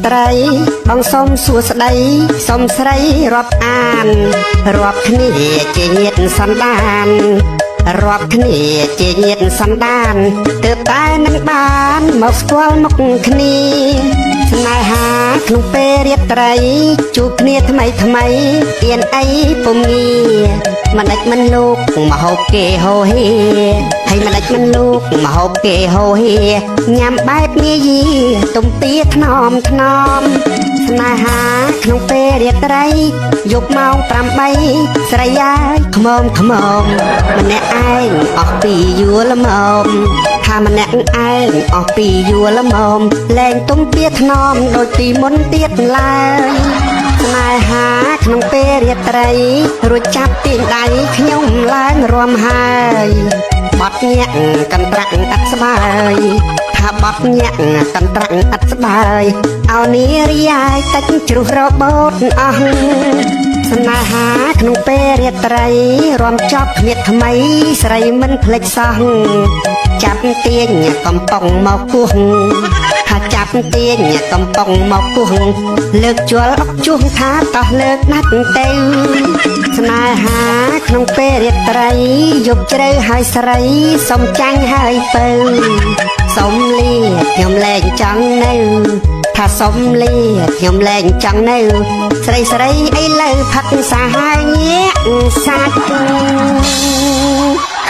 ត្រីបងសុំសួស្ដីសុំស្រីរាប់អានរាប់គ្នាជាញាតិសន្តានរាប់គ្នាជាញាតិសន្តានទើបតែនឹងបានមកស្គាល់មុខគ្នាស្នេហាក្នុងពេលរាត្រីជួបគ្នាថ្មីថ្មីអៀនអីពុំងាមិនដេចមិនលោកមកហូបគេហូហេហើយមិនដេចមិនលោកមកហូបគេហូហេញ៉ាំបែបងាយីទំពាថ្នមថ្នមស្នេហាក្នុងពេលរាត្រីយប់ម៉ោង8ស្រីយាយខ្មោមខ្មោមម្នាក់ឯងអស់ពីយួរល្មមថាម្នាក់ឯងអស់ពីយួរល្មមលែងទំពាថ្នមដូចពីមុនទៀតឡើយស្នេហាក្នុងពេលរាត្រីរួចចាប់ទាញដៃខ្ញុំឡើងរំហើយបត់ញាក់កន្ត្រាក់អត់ស្បាយថាបត់ញាក់កន្ត្រាក់អត់ស្បាយអោនារីយាយតិចជ្រុះរបូតអស់ស្នេហាក្នុងពេលរាត្រីរំចប់គ្មៀតថ្មីស្រីមិនភ្លេចសោះចាប់ទាញកំប៉ុងមកគោះថាចាប់ទាញកំប៉ុងមកគោះលើកជល់អុកជួសថាតោះលើកណាត់ទៅស្នេហាក្នុងពេលរាត្រីយប់ជ្រៅហើយស្រីសុំចាញ់ហើយពៅសុំលាខ្ញុំលែងចង់នៅថាសុំលាខ្ញុំលែងចង់នៅស្រីស្រីអីលើផឹកសាហាយញាក់សាច់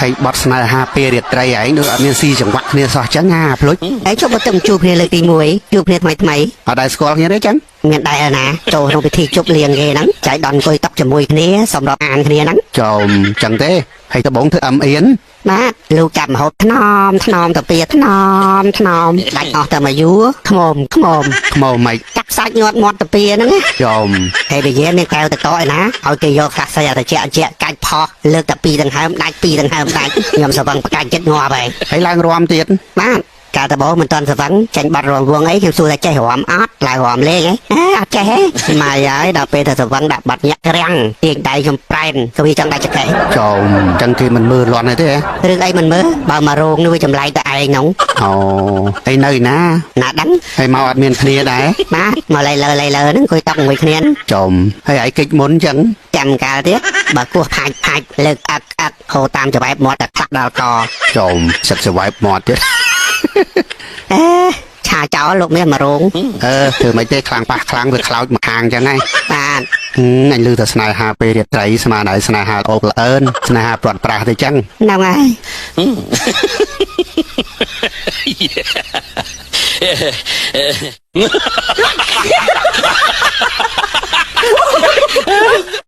ហើយបត់ស្នេហាពេលរាត្រីឯងដូចអត់មានស៊ីចង្វាក់គ្នាសោះចឹងណាភ្លុចឯងជប់មកទៅជួបគ្នាលើកទី1ជួបគ្នាថ្មីថ្មីអត់ដែលស្គាល់គ្នាទេចឹងមានដែរណាចូលក្នុងពិធីជប់លៀងគេហ្នឹងចៃដន្យអង្គុយតុកជាមួយគ្នាសម្រាប់អានគ្នាហ្នឹងចោមចឹងទេហើយតបងធ្វើអៀនបាទលោកចាប់មហូបថ្នមថ្នមទៅពីថ្នមថ្នមដាច់អស់តែមួយយួរខ្មុំខ្មុំខ្មុំមិនកាក់សាច់ញាត់មាត់ទៅពីហ្នឹងចោមហើយនិយាយមានកែវទៅតឯណាឲ្យគេយកកាក់សាច់អត់ជាកាច់ផោះលើកតែពីដង្ហើមដាច់ពីដង្ហើមដាច់ខ្ញុំសវឹងប្រកាច់ចិត្តងាប់ហើយឡើងរំទៀតបាទកាលតបោមិនតាន់សវឹងចាញ់បាត់រំវងអីខ្ញុំសួរតែចេះរំអត់ឡើងរំលេងអត់ចេះទេម៉ាយហើយដល់ពេលទៅសវឹងដាក់បាត់ញាក់ក្រាំងទាញដៃខ្ញុំប្រែនក៏វាចង់ដាច់ចកេះចោមចឹងគេមិនមើលលន់ទេរឿងអីមិនមើលបើមករោងនោះវាចម្លែកតែឯងហ្នឹងអូអីនៅណាដឹងហើយមកអត់មានគ្នាដែរបាទមកឡៃលើហ្នឹងអង្គុយតុកមួយគ្នាចោមហើយឯងកិច្ចមុនចឹងចាំកាលទៀតបើគោះផាច់លើកអត់ហូរតាមច្បែបមាត់តែខ្លះដល់កចោមសិតច្បែបមាត់ទៀតឆាចោលលោកមានមករោងធ្វើមិនទេខ្លាំងប៉ះខ្លាំងវាខ្លោចមកខាងចឹងហ៎បាទអញលឺតែស្នេហាពេលរាត្រីស្មានហើយស្នេហាអូបល្អើនស្នេហាព្រាត់ប្រាសទេចឹងហ្នឹងហើយ